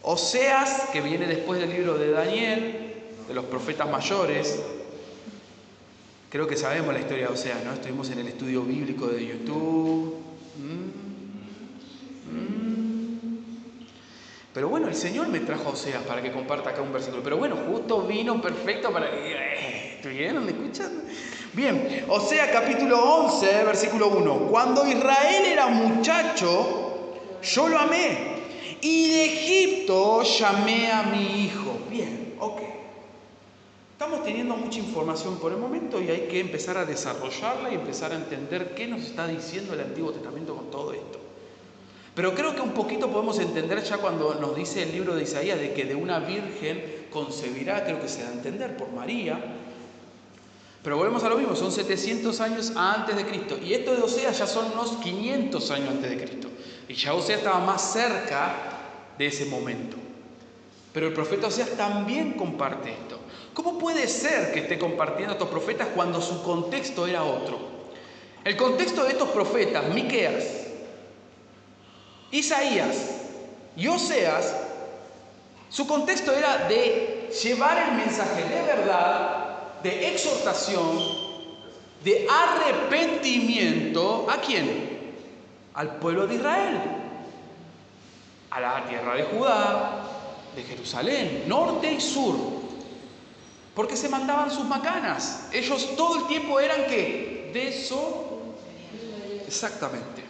Oseas, que viene después del libro de Daniel, de los profetas mayores. Creo que sabemos la historia de Oseas, ¿no? Estuvimos en el estudio bíblico de YouTube. Pero bueno, el Señor me trajo a Oseas para que comparta acá un versículo. Pero bueno, justo vino perfecto para... ¿Estuvieron? ¿Me escuchan? Bien, Oseas capítulo 11, versículo 1. Cuando Israel era muchacho, yo lo amé. Y de Egipto llamé a mi hijo. Bien, ok. Estamos teniendo mucha información por el momento y hay que empezar a desarrollarla y empezar a entender qué nos está diciendo el Antiguo Testamento con todo esto. Pero creo que un poquito podemos entender ya cuando nos dice el libro de Isaías de que de una virgen concebirá, creo que se da a entender por María. Pero volvemos a lo mismo, son 700 años antes de Cristo. Y esto de Oseas ya son unos 500 años antes de Cristo. Y ya Oseas estaba más cerca de ese momento. Pero el profeta Oseas también comparte esto. ¿Cómo puede ser que esté compartiendo estos profetas cuando su contexto era otro? El contexto de estos profetas, Miqueas, Isaías y Oseas, su contexto era de llevar el mensaje de verdad, de exhortación, de arrepentimiento. ¿A quién? Al pueblo de Israel, a la tierra de Judá, de Jerusalén, norte y sur, porque se mandaban sus macanas. Ellos todo el tiempo eran ¿qué? Exactamente.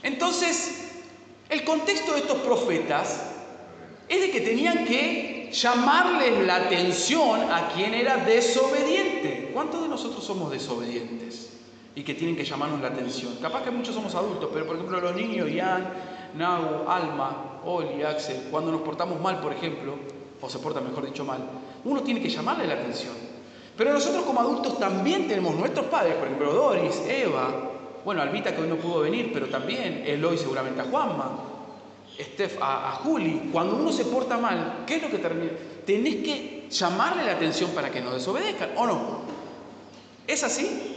Entonces, el contexto de estos profetas es de que tenían que llamarles la atención a quien era desobediente. ¿Cuántos de nosotros somos desobedientes? Y que tienen que llamarnos la atención. Capaz que muchos somos adultos, pero por ejemplo los niños, Ian, Nau, Alma, Oli, Axel, cuando nos portamos mal, por ejemplo, o se porta mejor dicho mal, uno tiene que llamarle la atención. Pero nosotros como adultos también tenemos nuestros padres, por ejemplo Doris, Eva, bueno, Albita que hoy no pudo venir, pero también Eloy seguramente a Juanma, Steph a Juli. Cuando uno se porta mal, ¿qué es lo que termina? Tenés que llamarle la atención para que no desobedezcan, ¿o no? ¿Es así?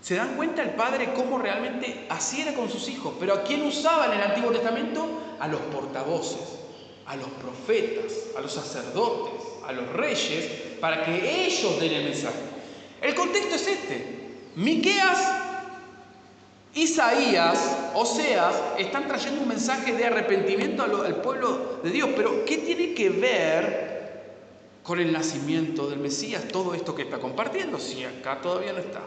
¿Se dan cuenta el padre cómo realmente así era con sus hijos? Pero ¿a quién usaba en el Antiguo Testamento? A los portavoces, a los profetas, a los sacerdotes, a los reyes, para que ellos den el mensaje. El contexto es este. Miqueas, Isaías, Oseas están trayendo un mensaje de arrepentimiento al pueblo de Dios. Pero ¿qué tiene que ver con el nacimiento del Mesías todo esto que está compartiendo? Si acá todavía no está.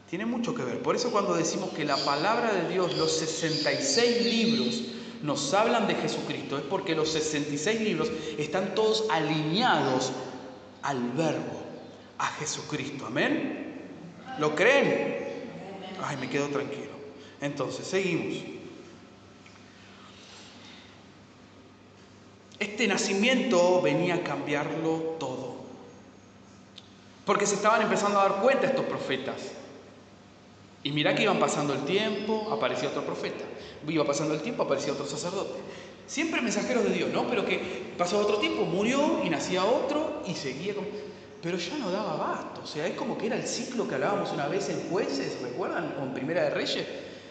Tiene mucho que ver. Por eso cuando decimos que la palabra de Dios, los 66 libros, nos hablan de Jesucristo, es porque los 66 libros están todos alineados al Verbo, a Jesucristo. ¿Amén? ¿Lo creen? Ay, me quedo tranquilo. Entonces, seguimos. Este nacimiento venía a cambiarlo todo. Porque se estaban empezando a dar cuenta estos profetas. Y mirá que iban pasando el tiempo, aparecía otro profeta. Iba pasando el tiempo, aparecía otro sacerdote. Siempre mensajeros de Dios, ¿no? Pero que pasó otro tiempo, murió y nacía otro y seguía con... Pero ya no daba abasto. O sea, es como que era el ciclo que hablábamos una vez en Jueces, ¿recuerdan? O en Primera de Reyes.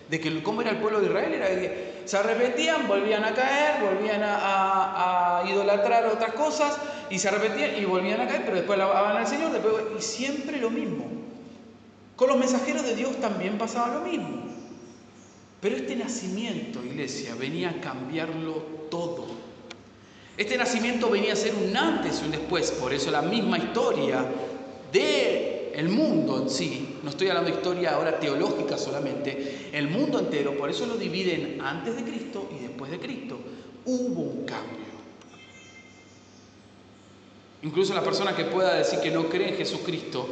De que cómo era el pueblo de Israel, era que se arrepentían, volvían a caer, volvían a idolatrar otras cosas, y se arrepentían y volvían a caer, pero después alababan al Señor, después, y siempre lo mismo. Con los mensajeros de Dios también pasaba lo mismo. Pero este nacimiento, iglesia, venía a cambiarlo todo. Este nacimiento venía a ser un antes y un después. Por eso la misma historia del mundo en sí, no estoy hablando de historia ahora teológica solamente, el mundo entero, por eso lo dividen antes de Cristo y después de Cristo. Hubo un cambio. Incluso la persona que pueda decir que no cree en Jesucristo,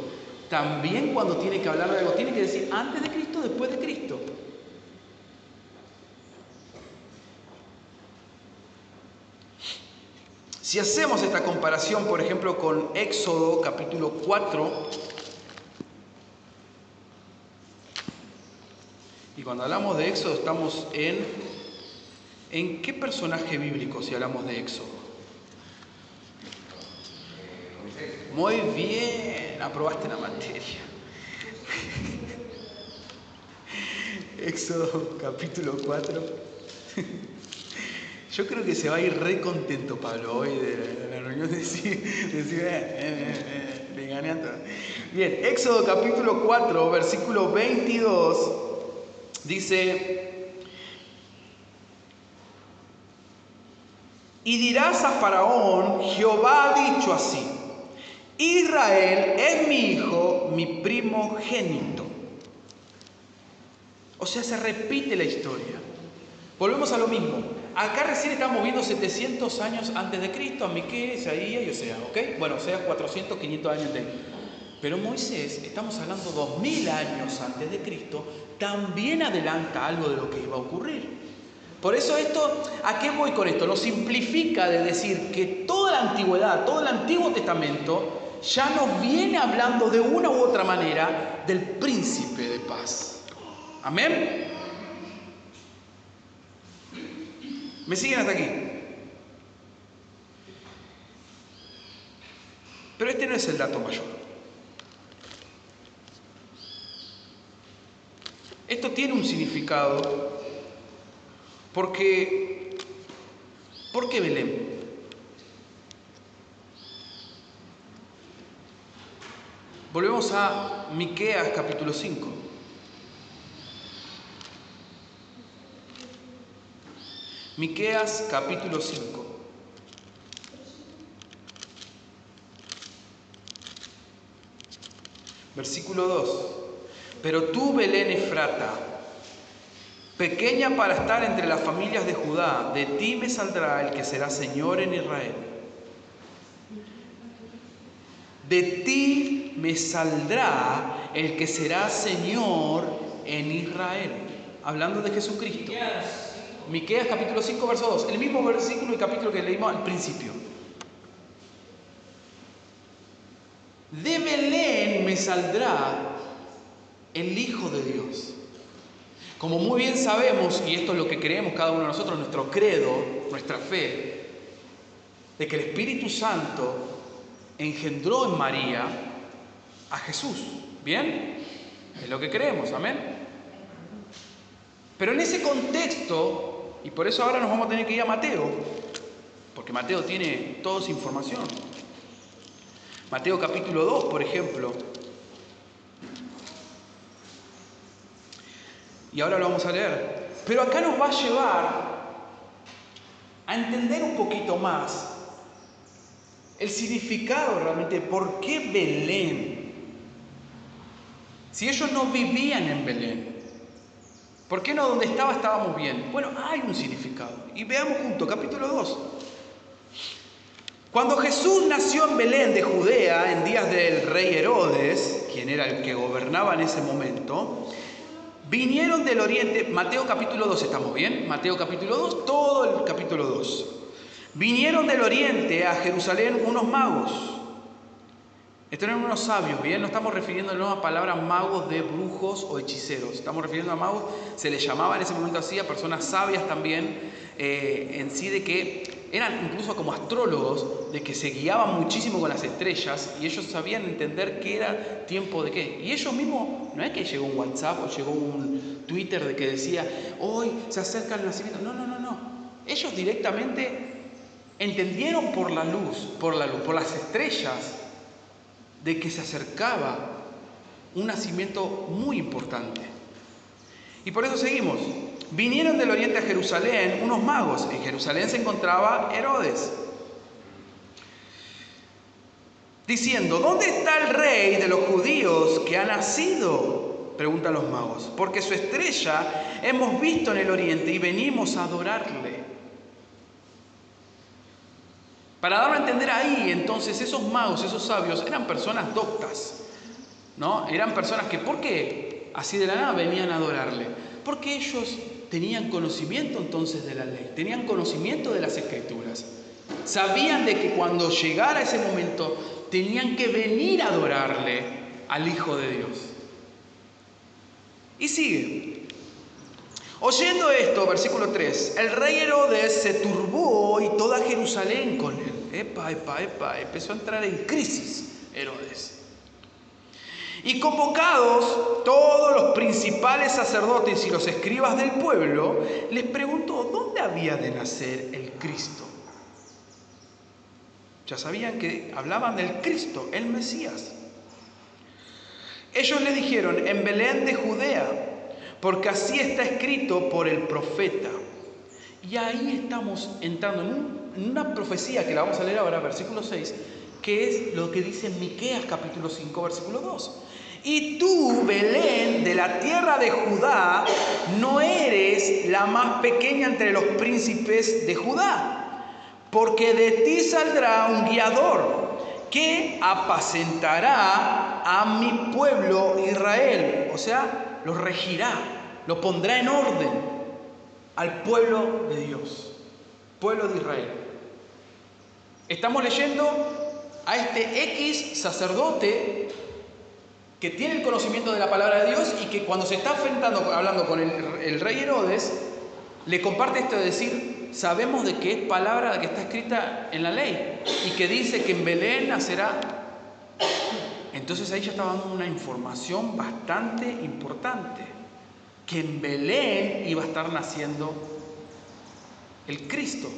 también cuando tiene que hablar de algo, tiene que decir antes de Cristo, después de Cristo. Si hacemos esta comparación, por ejemplo, con Éxodo capítulo 4, y cuando hablamos de Éxodo estamos ¿en qué personaje bíblico si hablamos de Éxodo? Muy bien, aprobaste la materia. Éxodo capítulo 4. Yo creo que se va a ir re contento Pablo hoy de la reunión, decir le gané a todos. Bien, Éxodo capítulo 4, versículo 22, dice: y dirás a Faraón, Jehová ha dicho así, Israel es mi hijo, mi primogénito. O sea, se repite la historia. Volvemos a lo mismo. Acá recién estamos viendo 700 años antes de Cristo, a Miqueas, Isaías y Oseas, ¿ok? Bueno, Oseas 400, 500 años antes. Pero Moisés, estamos hablando 2000 años antes de Cristo, también adelanta algo de lo que iba a ocurrir. Por eso esto, ¿a qué voy con esto? Lo simplifica de decir que toda la antigüedad, todo el Antiguo Testamento, ya nos viene hablando de una u otra manera del príncipe de paz. ¿Amén? ¿Me siguen hasta aquí? Pero este no es el dato mayor. Esto tiene un significado porque... ¿Por qué Belén? Volvemos a Miqueas capítulo 5. Miqueas capítulo 5. Versículo 2. Pero tú, Belén Efrata, pequeña para estar entre las familias de Judá, de ti me saldrá el que será Señor en Israel. De ti me saldrá el que será Señor en Israel. Hablando de Jesucristo. Miqueas capítulo 5, verso 2. El mismo versículo y capítulo que leímos al principio. De Belén me saldrá el Hijo de Dios. Como muy bien sabemos, y esto es lo que creemos cada uno de nosotros, nuestro credo, nuestra fe, de que el Espíritu Santo engendró en María a Jesús. ¿Bien? Es lo que creemos, amén. Pero en ese contexto, y por eso ahora nos vamos a tener que ir a Mateo, porque Mateo tiene toda esa información. Mateo capítulo 2, por ejemplo. Y ahora lo vamos a leer. Pero acá nos va a llevar a entender un poquito más el significado realmente de por qué Belén. Si ellos no vivían en Belén, ¿por qué no donde estábamos bien? Bueno, hay un significado. Y veamos juntos, capítulo 2. Cuando Jesús nació en Belén de Judea, en días del rey Herodes, quien era el que gobernaba en ese momento, vinieron del oriente. Mateo capítulo 2, ¿estamos bien? Mateo capítulo 2, todo el capítulo 2. Vinieron del oriente a Jerusalén unos magos. Estos eran unos sabios, ¿bien? No estamos refiriéndonos a palabras magos de brujos o hechiceros. Estamos refiriendo a magos, se les llamaba en ese momento así, a personas sabias también, en sí de que eran incluso como astrólogos, de que se guiaban muchísimo con las estrellas y ellos sabían entender qué era tiempo de qué. Y ellos mismos, no es que llegó un WhatsApp o llegó un Twitter de que decía, hoy se acerca el nacimiento. No. Ellos directamente entendieron por la luz, por las estrellas, de que se acercaba un nacimiento muy importante. Y por eso seguimos. Vinieron del oriente a Jerusalén unos magos. En Jerusalén se encontraba Herodes, diciendo, ¿dónde está el rey de los judíos que ha nacido? Preguntan los magos. Porque su estrella hemos visto en el oriente y venimos a adorarle. Para darlo a entender ahí, entonces, esos magos, esos sabios, eran personas doctas, ¿no? Eran personas que, ¿por qué? Así de la nada venían a adorarle. Porque ellos tenían conocimiento entonces de la ley, tenían conocimiento de las escrituras. Sabían de que cuando llegara ese momento, tenían que venir a adorarle al Hijo de Dios. Y sigue. Oyendo esto, versículo 3, el rey Herodes se turbó y toda Jerusalén con él. Empezó a entrar en crisis Herodes. Y convocados todos los principales sacerdotes y los escribas del pueblo, les preguntó dónde había de nacer el Cristo. Ya sabían que hablaban del Cristo, el Mesías. Ellos le dijeron, en Belén de Judea, porque así está escrito por el profeta. Y ahí estamos entrando en una profecía que la vamos a leer ahora, versículo 6, que es lo que dice Miqueas capítulo 5, versículo 2. Y tú, Belén, de la tierra de Judá, no eres la más pequeña entre los príncipes de Judá, porque de ti saldrá un guiador que apacentará a mi pueblo Israel. O sea, lo regirá, lo pondrá en orden al pueblo de Dios, pueblo de Israel. Estamos leyendo a este X sacerdote que tiene el conocimiento de la palabra de Dios y que cuando se está hablando con el rey Herodes, le comparte esto de decir, sabemos de que es palabra que está escrita en la ley y que dice que en Belén nacerá. Entonces ahí ya estaba dando una información bastante importante, que en Belén iba a estar naciendo el Cristo.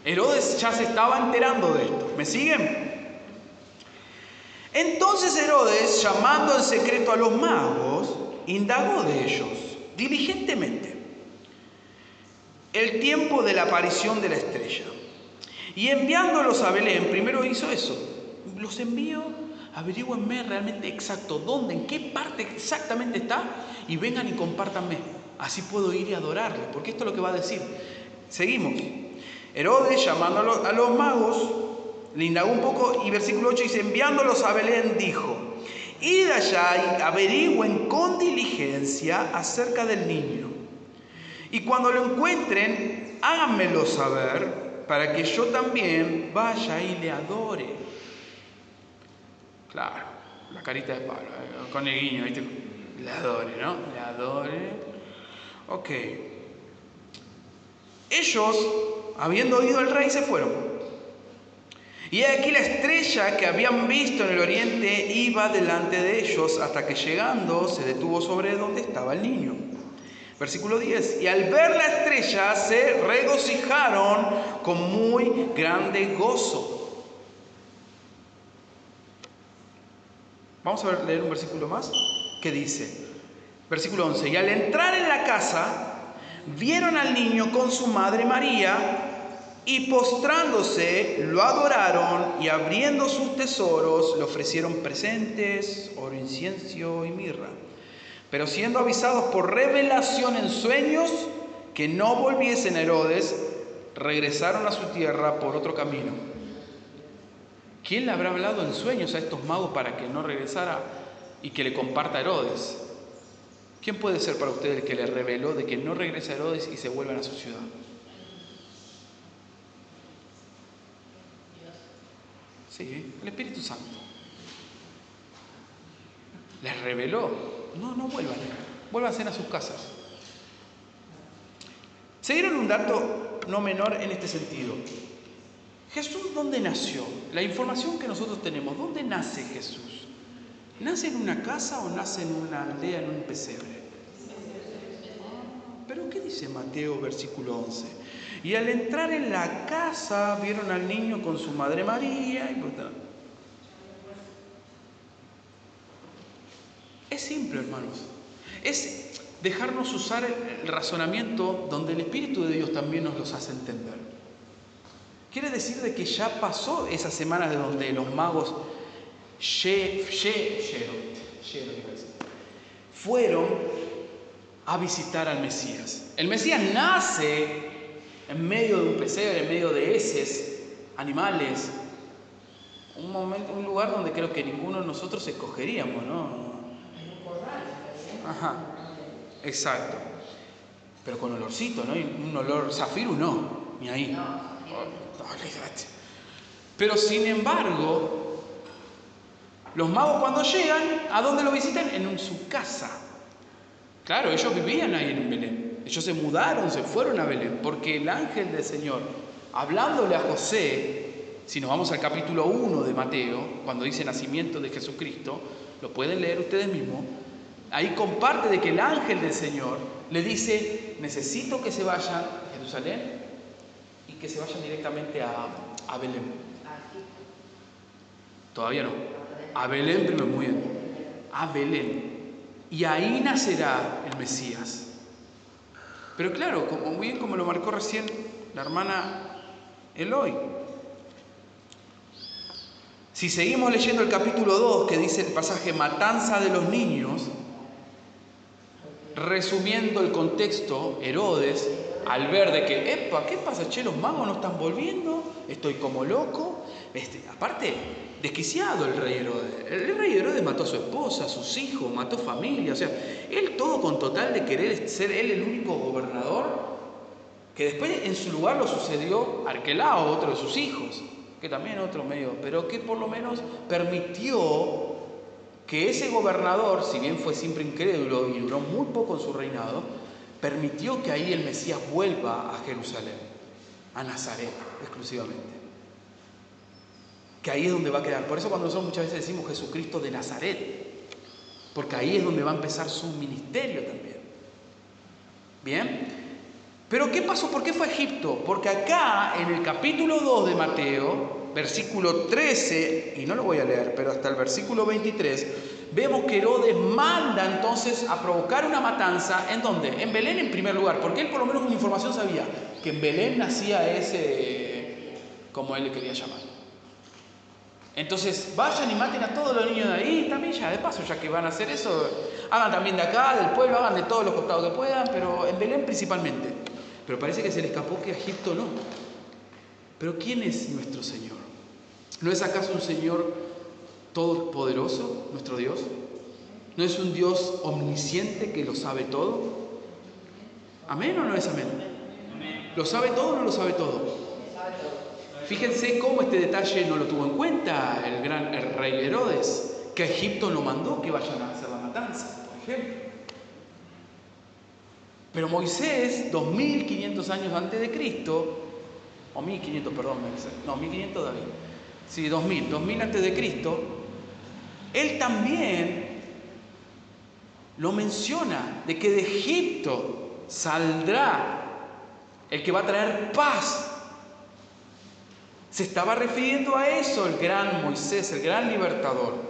Herodes ya se estaba enterando de esto. ¿Me siguen? Entonces Herodes, llamando en secreto a los magos, indagó de ellos diligentemente el tiempo de la aparición de la estrella. Y enviándolos a Belén, primero hizo eso. Los envío, averígüenme realmente exacto dónde, en qué parte exactamente está y vengan y compártanme. Así puedo ir y adorarle, porque esto es lo que va a decir. Seguimos. Herodes, llamando a los magos, le indagó un poco y versículo 8 dice, enviándolos a Belén, dijo, id allá y averigüen con diligencia acerca del niño. Y cuando lo encuentren, háganmelo saber para que yo también vaya y le adore. Claro, la carita de Pablo, con el guiño, ¿viste? Le adore, ¿no? Le adore. Ok. Ellos, habiendo oído al rey, se fueron. Y aquí la estrella que habían visto en el oriente iba delante de ellos hasta que llegando se detuvo sobre donde estaba el niño. Versículo 10. Y al ver la estrella se regocijaron con muy grande gozo. Vamos a leer un versículo más que dice, versículo 11. Y al entrar en la casa vieron al niño con su madre María, y postrándose lo adoraron y abriendo sus tesoros le ofrecieron presentes, oro, incienso y mirra. Pero siendo avisados por revelación en sueños que no volviesen a Herodes, regresaron a su tierra por otro camino. ¿Quién le habrá hablado en sueños a estos magos para que no regresara y que le comparta a Herodes? ¿Quién puede ser para ustedes el que le reveló de que no regrese a Herodes y se vuelvan a su ciudad? Sí, el Espíritu Santo. Les reveló. No vuelvan. Vuélvanse a sus casas. Se dieron un dato no menor en este sentido. Jesús, ¿dónde nació? La información que nosotros tenemos, ¿dónde nace Jesús? ¿Nace en una casa o nace en una aldea, en un pesebre? ¿Pero qué dice Mateo, versículo 11? Y al entrar en la casa, vieron al niño con su madre María. Es simple, hermanos. Es dejarnos usar el razonamiento donde el Espíritu de Dios también nos los hace entender. Quiere decir de que ya pasó esas semanas de donde los magos fueron a visitar al Mesías. El Mesías nace en medio de un pesebre, en medio de heces, animales, un lugar donde creo que ninguno de nosotros escogeríamos, ¿no? Ajá, exacto. Pero con olorcito, ¿no? Un olor zafiro, no, ni ahí. Pero sin embargo, los magos cuando llegan, ¿a dónde lo visitan? En su casa. Claro, ellos vivían ahí en Belén. Ellos se mudaron, se fueron a Belén, porque el ángel del Señor, hablándole a José, si nos vamos al capítulo 1 de Mateo, cuando dice nacimiento de Jesucristo, lo pueden leer ustedes mismos, ahí comparte de que el ángel del Señor le dice, necesito que se vayan a Jerusalén y que se vayan directamente a Belén. Todavía no. A Belén primero, muy bien. A Belén. Y ahí nacerá el Mesías. Pero claro, muy bien como lo marcó recién la hermana Eloy. Si seguimos leyendo el capítulo 2, que dice el pasaje matanza de los niños, resumiendo el contexto, Herodes, al ver de que, epa, ¿qué pasa? Che, los magos no están volviendo, estoy como loco. Aparte, desquiciado el rey Herodes. El rey Herodes mató a su esposa, a sus hijos, mató familia. O sea, él todo con total de querer ser él el único gobernador, que después en su lugar lo sucedió Arquelao, otro de sus hijos, que también otro medio, pero que por lo menos permitió que ese gobernador, si bien fue siempre incrédulo y duró muy poco en su reinado, permitió que ahí el Mesías vuelva a Jerusalén, a Nazaret exclusivamente. Que ahí es donde va a quedar. Por eso cuando nosotros muchas veces decimos Jesucristo de Nazaret, porque ahí es donde va a empezar su ministerio también. ¿Bien? Pero ¿qué pasó? ¿Por qué fue a Egipto? Porque acá, en el capítulo 2 de Mateo, versículo 13, y no lo voy a leer, pero hasta el versículo 23, vemos que Herodes manda entonces a provocar una matanza. ¿En dónde? En Belén en primer lugar, porque él por lo menos con información sabía que en Belén nacía ese, como él le quería llamar. Entonces vayan y maten a todos los niños de ahí, también ya de paso, ya que van a hacer eso, hagan también de acá, del pueblo, hagan de todos los costados que puedan, pero en Belén principalmente. Pero parece que se le escapó que a Egipto no. Pero ¿quién es nuestro Señor? ¿No es acaso un Señor todopoderoso, nuestro Dios? ¿No es un Dios omnisciente que lo sabe todo? ¿Amén o no es amén? ¿Lo sabe todo o no lo sabe todo? Fíjense cómo este detalle no lo tuvo en cuenta el rey Herodes, que a Egipto no mandó que vayan a hacer la matanza, por ejemplo. Pero Moisés, 2500 años antes de Cristo, o 1500, perdón, no, 1500 David, sí, 2000 antes de Cristo, él también lo menciona, de que de Egipto saldrá el que va a traer paz. Se estaba refiriendo a eso el gran Moisés, el gran libertador.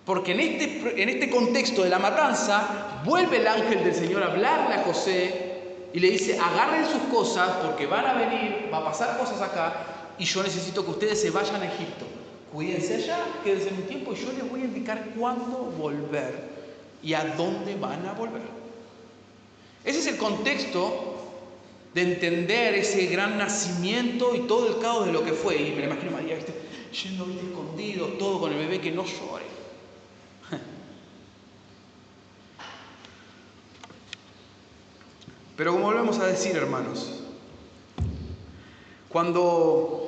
Porque en este contexto de la matanza, vuelve el ángel del Señor a hablarle a José y le dice, agarren sus cosas porque van a venir, va a pasar cosas acá y yo necesito que ustedes se vayan a Egipto. Cuídense allá, quédense un tiempo y yo les voy a indicar cuándo volver y a dónde van a volver. Ese es el contexto de entender ese gran nacimiento y todo el caos de lo que fue. Y me lo imagino a María, yendo escondido, todo con el bebé, que no llore. Pero como volvemos a decir, hermanos, cuando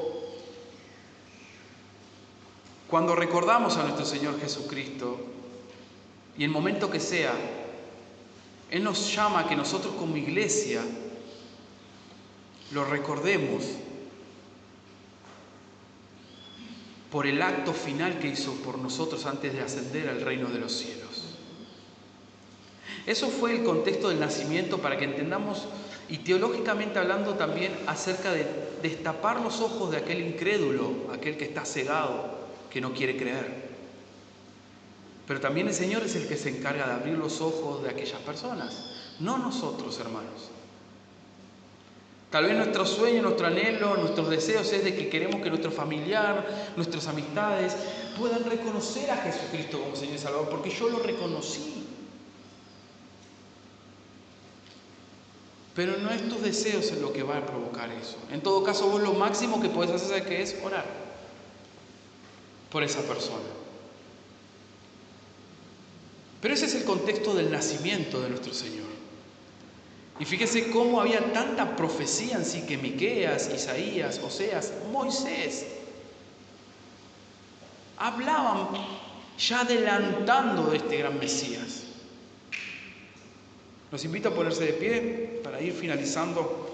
recordamos a nuestro Señor Jesucristo, y el momento que sea, Él nos llama a que nosotros como iglesia lo recordemos por el acto final que hizo por nosotros antes de ascender al reino de los cielos. Eso fue el contexto del nacimiento, para que entendamos, y teológicamente hablando también, acerca de destapar los ojos de aquel incrédulo, aquel que está cegado, que no quiere creer. Pero también el Señor es el que se encarga de abrir los ojos de aquellas personas, no nosotros, hermanos. Tal vez nuestro sueño, nuestro anhelo, nuestros deseos es de que queremos que nuestro familiar, nuestras amistades puedan reconocer a Jesucristo como Señor y Salvador, porque yo lo reconocí. Pero no es tus deseos en lo que va a provocar eso. En todo caso, vos lo máximo que podés hacer es orar por esa persona. Pero ese es el contexto del nacimiento de nuestro Señor. Y fíjese cómo había tanta profecía en sí, que Miqueas, Isaías, Oseas, Moisés hablaban ya adelantando de este gran Mesías. Los invito a ponerse de pie para ir finalizando.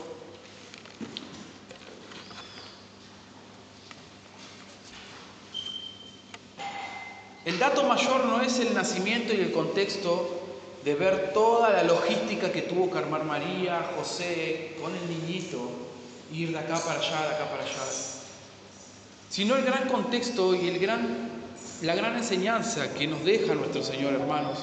El dato mayor no es el nacimiento y el contexto de ver toda la logística que tuvo que armar María, José, con el niñito, ir de acá para allá, de acá para allá, sino el gran contexto y la gran enseñanza que nos deja nuestro Señor, hermanos.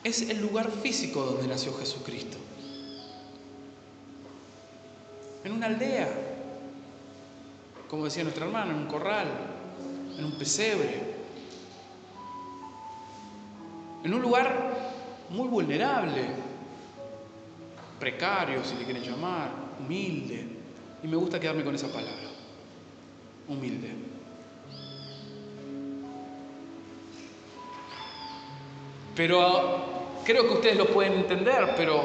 Es el lugar físico donde nació Jesucristo. En una aldea, como decía nuestra hermana, en un corral, en un pesebre, en un lugar muy vulnerable, precario, si le quieren llamar, humilde. Y me gusta quedarme con esa palabra, humilde. Pero creo que ustedes lo pueden entender, pero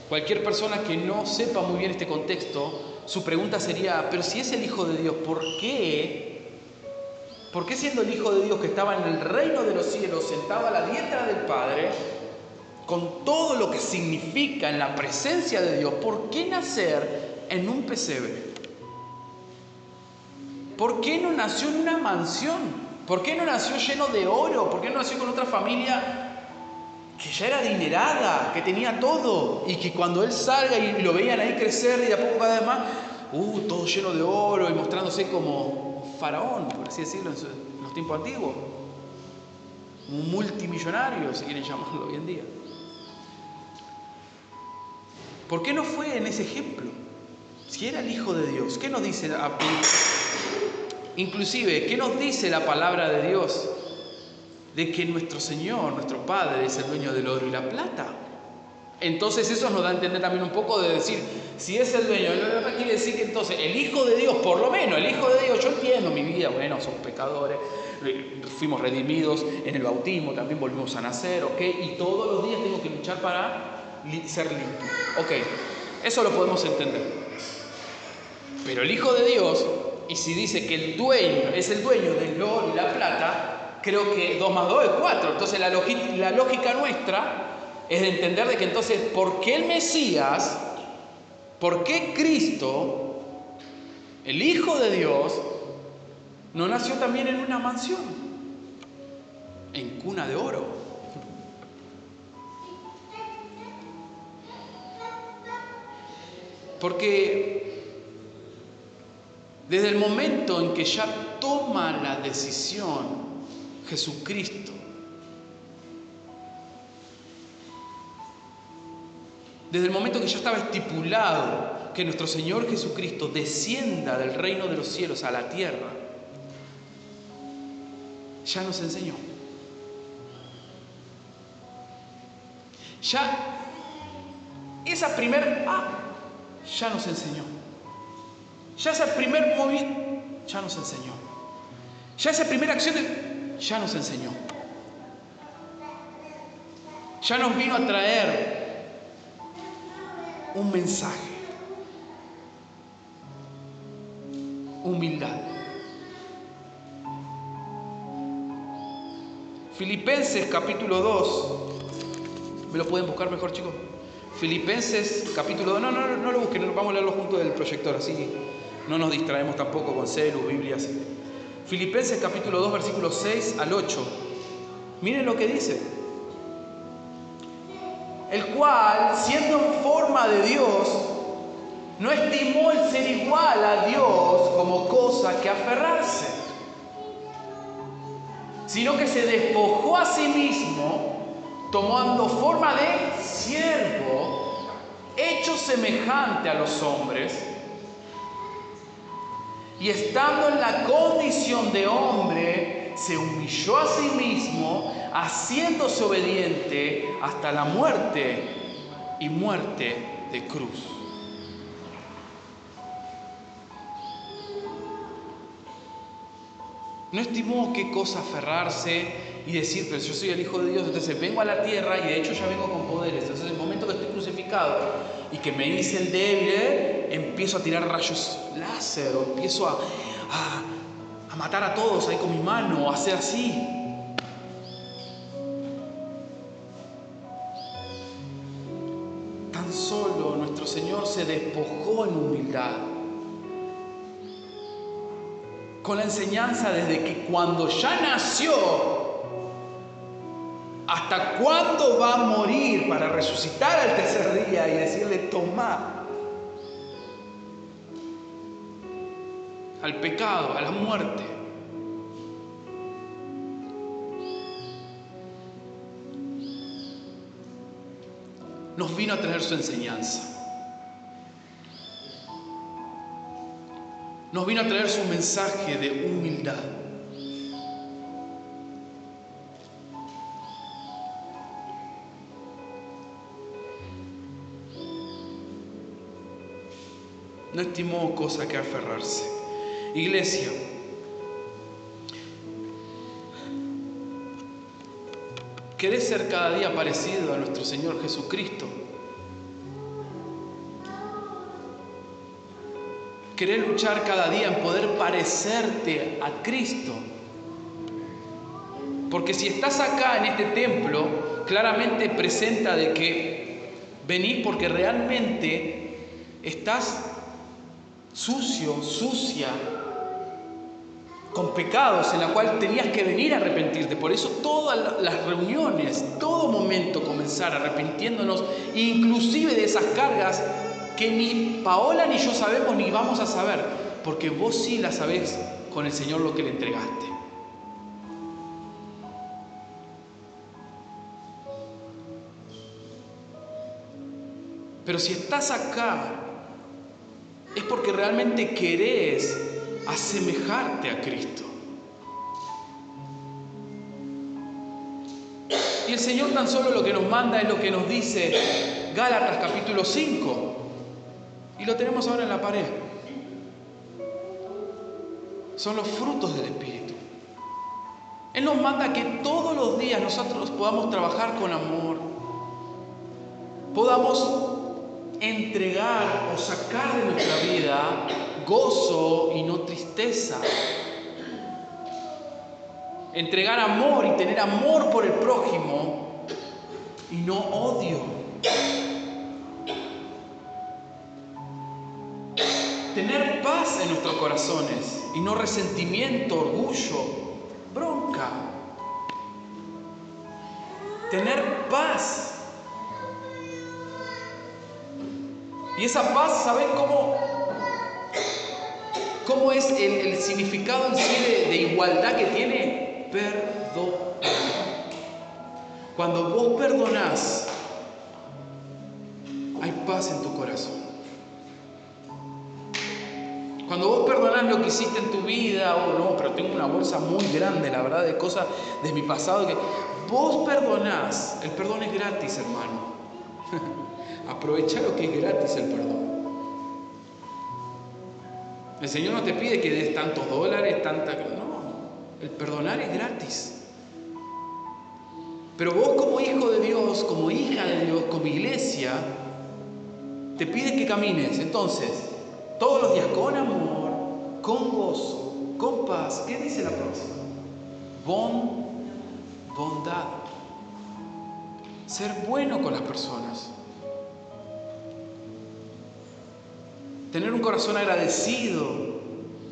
cualquier persona que no sepa muy bien este contexto, su pregunta sería, pero si es el Hijo de Dios, ¿por qué? ¿Por qué siendo el Hijo de Dios que estaba en el reino de los cielos, sentado a la diestra del Padre, con todo lo que significa en la presencia de Dios, ¿por qué nacer en un pesebre? ¿Por qué no nació en una mansión? ¿Por qué no nació lleno de oro? ¿Por qué no nació con otra familia que ya era adinerada, que tenía todo? Y que cuando él salga y lo veían ahí crecer y de a poco cada vez más, todo lleno de oro y mostrándose como faraón, por así decirlo, en los tiempos antiguos. Un multimillonario, si quieren llamarlo hoy en día. ¿Por qué no fue en ese ejemplo? Si era el Hijo de Dios, ¿qué nos dice? Inclusive, ¿qué nos dice la palabra de Dios? De que nuestro Señor, nuestro Padre, es el dueño del oro y la plata. Entonces eso nos da a entender también un poco de decir, si es el dueño del oro y la plata, quiere decir que entonces el Hijo de Dios, por lo menos, el Hijo de Dios, yo entiendo mi vida, bueno, somos pecadores, fuimos redimidos en el bautismo, también volvimos a nacer, ¿ok? Y todos los días tengo que luchar para ser limpio, ¿ok? Eso lo podemos entender. Pero el Hijo de Dios, y si dice que el dueño es el dueño del oro y la plata, creo que 2 más 2 es 4. Entonces la lógica nuestra es de entender de que entonces, ¿por qué el Mesías, por qué Cristo, el Hijo de Dios, no nació también en una mansión, en cuna de oro? Porque desde el momento en que ya toma la decisión Jesucristo, desde el momento que ya estaba estipulado que nuestro Señor Jesucristo descienda del reino de los cielos a la tierra, ya nos enseñó. Ya esa ya nos enseñó. Ya ese primer movimiento ya nos enseñó. Ya esa primera acción ya nos enseñó. Ya nos vino a traer un mensaje. Humildad. Filipenses capítulo 2. ¿Me lo pueden buscar mejor, chicos? Filipenses capítulo 2. No lo busquen, vamos a leerlo junto del proyector, así no nos distraemos tampoco con celu, Biblias. Filipenses capítulo 2, versículos 6 al 8. Miren lo que dice. El cual, siendo en forma de Dios, no estimó el ser igual a Dios como cosa que aferrarse, sino que se despojó a sí mismo, tomando forma de siervo, hecho semejante a los hombres, y estando en la condición de hombre, se humilló a sí mismo, haciéndose obediente hasta la muerte y muerte de cruz. No estimó qué cosa aferrarse y decir, pero yo soy el Hijo de Dios, entonces vengo a la tierra y de hecho ya vengo con poderes. Entonces en el momento que estoy crucificado y que me hice el débil, empiezo a tirar rayos láser o empiezo a matar a todos ahí con mi mano o a hacer así. Tan solo nuestro Señor se despojó en humildad. con la enseñanza desde que cuando ya nació hasta cuándo va a morir para resucitar al tercer día y decirle: tomá, al pecado, a la muerte. Nos vino a traer su enseñanza. Nos vino a traer su mensaje de humildad. No estimó cosa que aferrarse. Iglesia, ¿querés ser cada día parecido a nuestro Señor Jesucristo? ¿Querés luchar cada día en poder parecerte a Cristo? Porque si estás acá en este templo, claramente presenta de que venís porque realmente estás sucio, sucia, con pecados en la cual tenías que venir a arrepentirte. Por eso todas las reuniones, todo momento comenzar arrepintiéndonos, inclusive de esas cargas que ni Paola ni yo sabemos ni vamos a saber, porque vos sí las sabés con el Señor lo que le entregaste. Pero si estás acá, es porque realmente querés asemejarte a Cristo. Y el Señor tan solo lo que nos manda es lo que nos dice Gálatas capítulo 5. Y lo tenemos ahora en la pared. Son los frutos del Espíritu. Él nos manda que todos los días nosotros podamos trabajar con amor. Podamos entregar o sacar de nuestra vida gozo y no tristeza. Entregar amor y tener amor por el prójimo y no odio. Tener paz en nuestros corazones y no resentimiento, orgullo, bronca. Tener paz. Y esa paz, ¿sabes cómo es el significado en sí de igualdad que tiene? Perdonar. Cuando vos perdonás, hay paz en tu corazón. Cuando vos perdonás lo que hiciste en tu vida, no, pero tengo una bolsa muy grande, la verdad, de cosas de mi pasado, que vos perdonás, el perdón es gratis, hermano. Aprovecha lo que es gratis, el perdón. El Señor no te pide que des tantos dólares, no, el perdonar es gratis. Pero vos como hijo de Dios, como hija de Dios, como iglesia, te pide que camines. Entonces, todos los días con amor, con gozo, con paz. ¿Qué dice la próxima? Bondad. Ser bueno con las personas. Tener un corazón agradecido,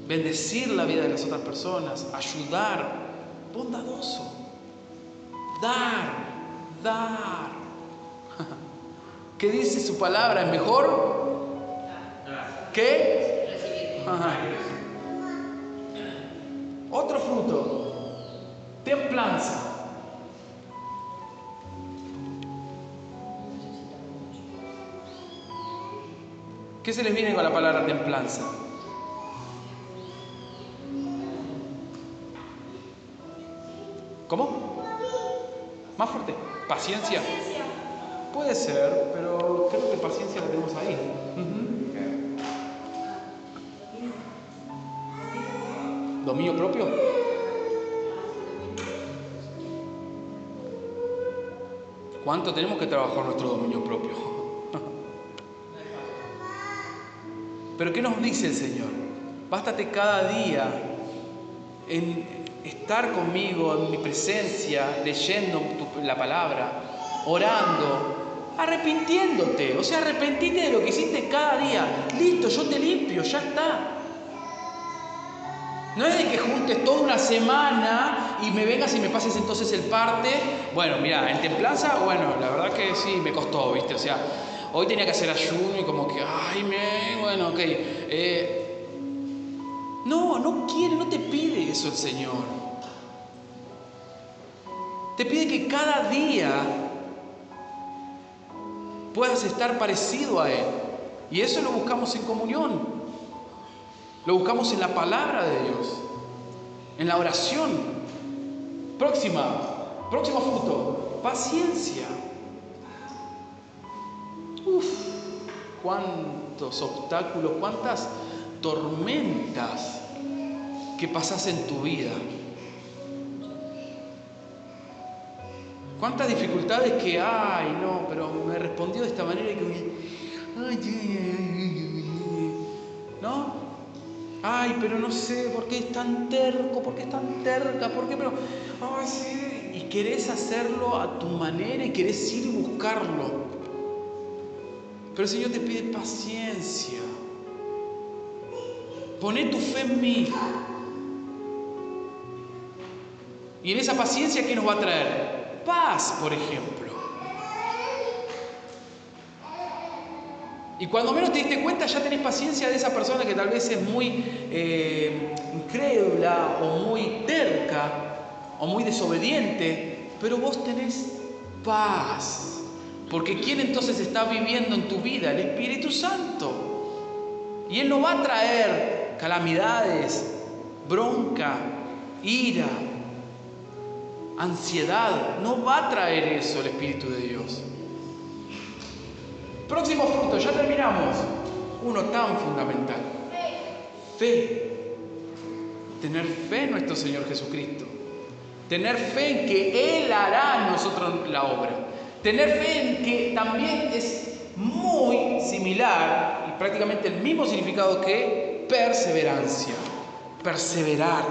bendecir la vida de las otras personas, ayudar, bondadoso, dar. ¿Qué dice su palabra? ¿Es mejor que? Otro fruto, templanza. ¿Qué se les viene con la palabra templanza? ¿Cómo? Más fuerte. ¿Paciencia? Puede ser, pero creo que paciencia la tenemos ahí. ¿Dominio propio? ¿Cuánto tenemos que trabajar nuestro dominio propio? Pero ¿qué nos dice el Señor? Bástate cada día en estar conmigo, en mi presencia, leyendo la palabra, orando, arrepintiéndote. O sea, arrepentite de lo que hiciste cada día. Listo, yo te limpio, ya está. No es de que juntes toda una semana y me vengas y me pases entonces el parte. Bueno, mira, en templanza, bueno, la verdad que sí, me costó, ¿viste? O sea, hoy tenía que hacer ayuno y como que, bueno, ok. No quiere, no te pide eso el Señor. Te pide que cada día puedas estar parecido a Él. Y eso lo buscamos en comunión. Lo buscamos en la palabra de Dios, en la oración. Próximo fruto, paciencia. Cuántos obstáculos, cuántas tormentas que pasas en tu vida. Cuántas dificultades que pero me respondió de esta manera y que ¿no? Pero no sé, ¿por qué es tan terco? ¿Por qué es tan terca? ¿Por qué? Pero, sí. Y querés hacerlo a tu manera y querés ir y buscarlo. Pero el Señor te pide paciencia. Poné tu fe en mí. Y en esa paciencia, ¿qué nos va a traer? Paz, por ejemplo. Y cuando menos te diste cuenta, ya tenés paciencia de esa persona que tal vez es muy incrédula o muy terca o muy desobediente, pero vos tenés paz. Porque ¿quién entonces está viviendo en tu vida? El Espíritu Santo. Y Él no va a traer calamidades, bronca, ira, ansiedad. No va a traer eso el Espíritu de Dios. Próximo fruto, ya terminamos. Uno tan fundamental. Fe. Tener fe en nuestro Señor Jesucristo. Tener fe en que Él hará en nosotros la obra. Tener fe en que también es muy similar y prácticamente el mismo significado que perseverancia. Perseverar.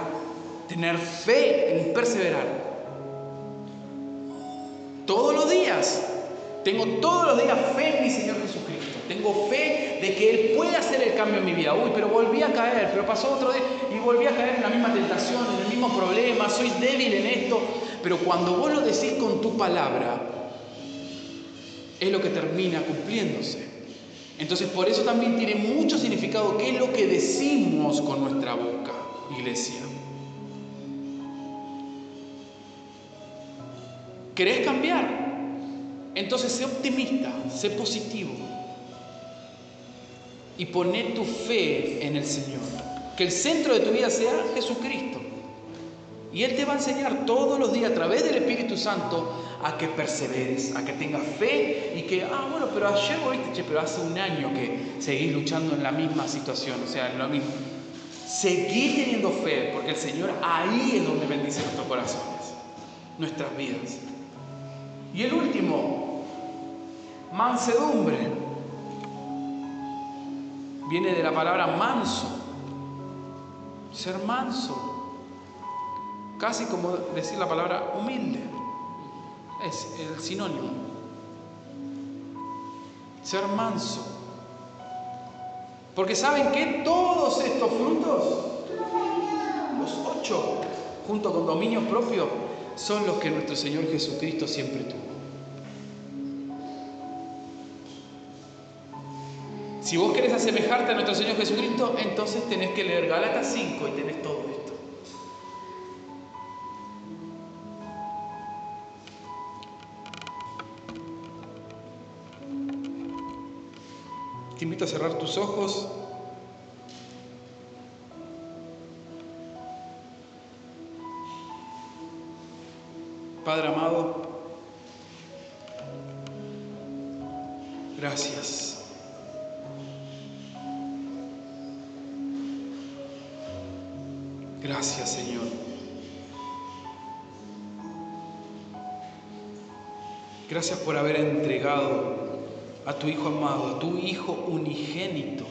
Tener fe en perseverar. Todos los días. Tengo todos los días fe en mi Señor Jesucristo. Tengo fe de que Él puede hacer el cambio en mi vida. Pero volví a caer, pero pasó otro día y volví a caer en la misma tentación, en el mismo problema, soy débil en esto. Pero cuando vos lo decís con tu palabra, es lo que termina cumpliéndose. Entonces por eso también tiene mucho significado qué es lo que decimos con nuestra boca, iglesia. ¿Querés cambiar? Entonces sé optimista, sé positivo y poné tu fe en el Señor. Que el centro de tu vida sea Jesucristo. Y Él te va a enseñar todos los días a través del Espíritu Santo a que perseveres, a que tengas fe y que, pero ayer vos viste, pero hace un año que seguís luchando en la misma situación, o sea, en lo mismo. Seguí teniendo fe, porque el Señor ahí es donde bendice nuestros corazones, nuestras vidas. Y el último, mansedumbre. Viene de la palabra manso. Ser manso. Casi como decir la palabra humilde. Es el sinónimo. Ser manso. Porque ¿saben qué? Todos estos frutos, los 8, junto con dominio propio, son los que nuestro Señor Jesucristo siempre tuvo. Si vos querés asemejarte a nuestro Señor Jesucristo, entonces tenés que leer Gálatas 5 y tenés todo esto. Te invito a cerrar tus ojos. Padre amado, gracias. Gracias, Señor. Gracias por haber entregado a tu Hijo amado, a tu Hijo unigénito.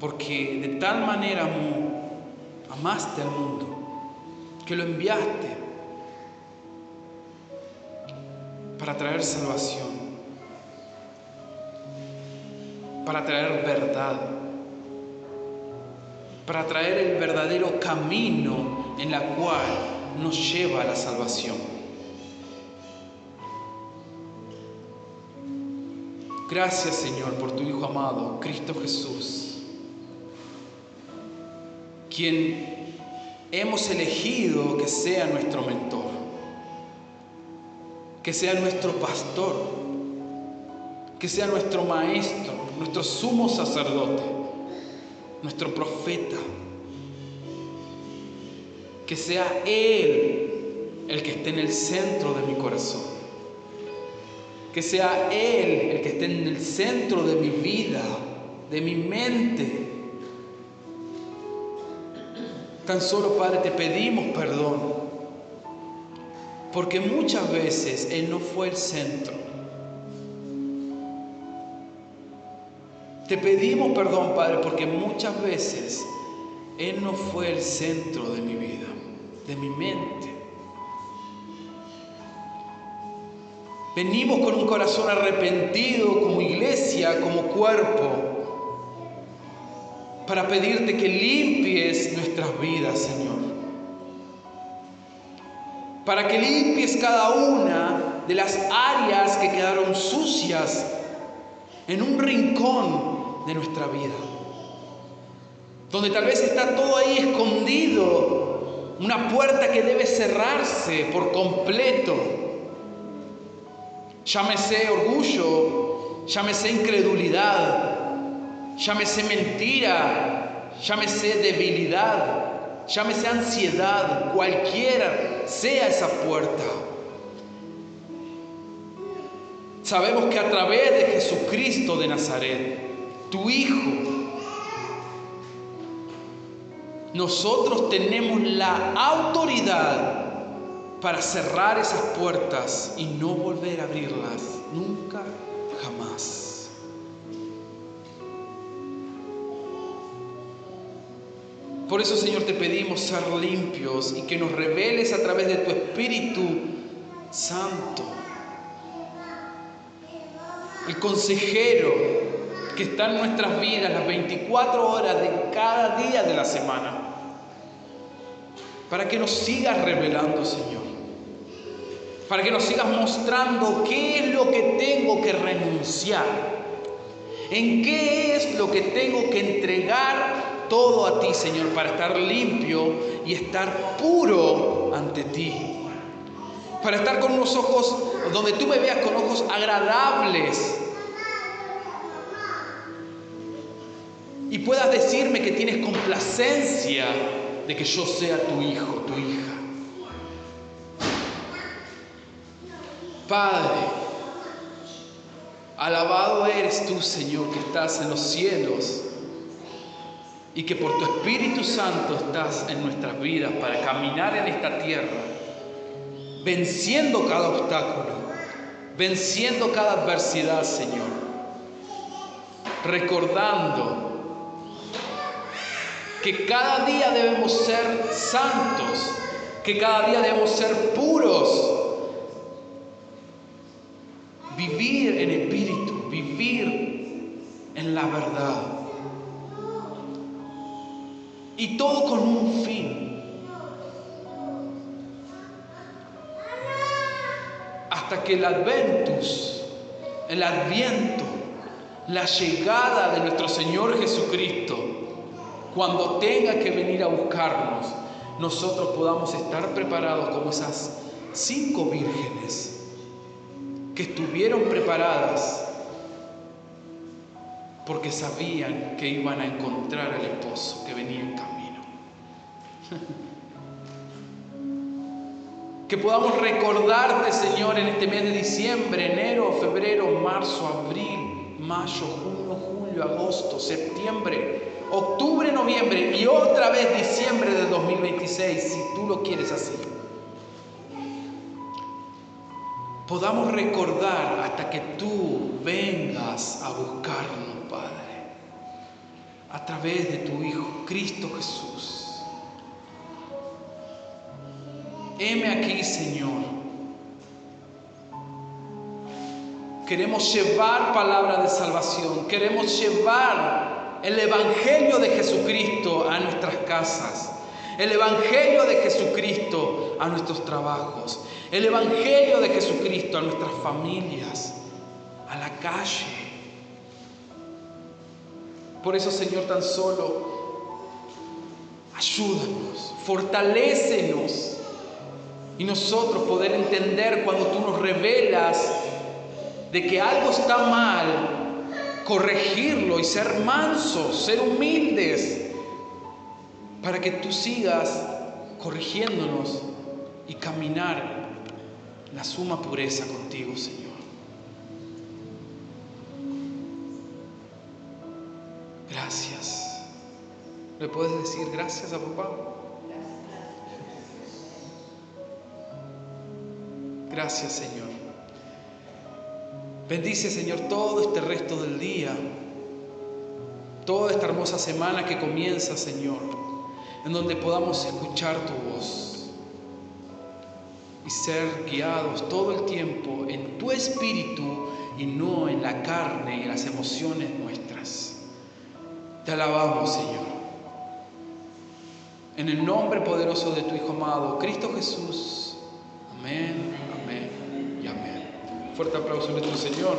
Porque de tal manera amaste al mundo que lo enviaste para traer salvación, para traer verdad. para traer el verdadero camino en la cual nos lleva a la salvación. Gracias, Señor, por tu Hijo amado, Cristo Jesús, quien hemos elegido que sea nuestro mentor, que sea nuestro pastor, que sea nuestro maestro, nuestro sumo sacerdote, nuestro profeta. Que sea Él el que esté en el centro de mi corazón. Que sea Él el que esté en el centro de mi vida, de mi mente. Tan solo, Padre, te pedimos perdón, porque muchas veces Él no fue el centro. Te pedimos perdón, Padre, porque muchas veces Él no fue el centro de mi vida, de mi mente. Venimos con un corazón arrepentido como iglesia, como cuerpo, para pedirte que limpies nuestras vidas, Señor. Para que limpies cada una de las áreas que quedaron sucias en un rincón de nuestra vida. Donde tal vez está todo ahí escondido, una puerta que debe cerrarse por completo. Llámese orgullo, llámese incredulidad, llámese mentira, llámese debilidad, llámese ansiedad, cualquiera sea esa puerta. Sabemos que a través de Jesucristo de Nazaret, tu Hijo, nosotros tenemos la autoridad para cerrar esas puertas y no volver a abrirlas nunca, jamás. Por eso, Señor, te pedimos ser limpios y que nos reveles a través de tu Espíritu Santo, el consejero que está en nuestras vidas las 24 horas de cada día de la semana, para que nos sigas revelando, Señor, para que nos sigas mostrando qué es lo que tengo que renunciar, en qué es lo que tengo que entregar todo a ti, Señor, para estar limpio y estar puro ante ti, para estar con unos ojos donde tú me veas con ojos agradables y puedas decirme que tienes complacencia de que yo sea tu hijo, tu hija. Padre, alabado eres tú, Señor, que estás en los cielos y que por tu Espíritu Santo estás en nuestras vidas para caminar en esta tierra, venciendo cada obstáculo, venciendo cada adversidad, Señor, recordando que cada día debemos ser santos, que cada día debemos ser puros, vivir en espíritu, vivir en la verdad. Y todo con un fin. Hasta que el adviento, la llegada de nuestro Señor Jesucristo, cuando tenga que venir a buscarnos, nosotros podamos estar preparados como esas 5 vírgenes que estuvieron preparadas porque sabían que iban a encontrar al esposo que venía en camino. Que podamos recordarte, Señor, en este mes de diciembre, enero, febrero, marzo, abril, mayo, junio, julio, agosto, septiembre, octubre, noviembre y otra vez diciembre de 2026, si tú lo quieres así. Podamos recordar hasta que tú vengas a buscarnos, Padre, a través de tu Hijo, Cristo Jesús. Heme aquí, Señor. Queremos llevar palabra de salvación, queremos llevar el Evangelio de Jesucristo a nuestras casas, el Evangelio de Jesucristo a nuestros trabajos, el Evangelio de Jesucristo a nuestras familias, a la calle. Por eso, Señor, tan solo ayúdanos, fortalécenos, y nosotros poder entender cuando tú nos revelas de que algo está mal, corregirlo y ser mansos, ser humildes, para que tú sigas corrigiéndonos y caminar la suma pureza contigo, Señor. Gracias. ¿Le puedes decir gracias a papá? Gracias, Señor. Bendice, Señor, todo este resto del día, toda esta hermosa semana que comienza, Señor, en donde podamos escuchar tu voz y ser guiados todo el tiempo en tu espíritu y no en la carne y en las emociones nuestras. Te alabamos, Señor. En el nombre poderoso de tu Hijo amado, Cristo Jesús. Amén, amén y amén. Fuerte aplauso a nuestro Señor.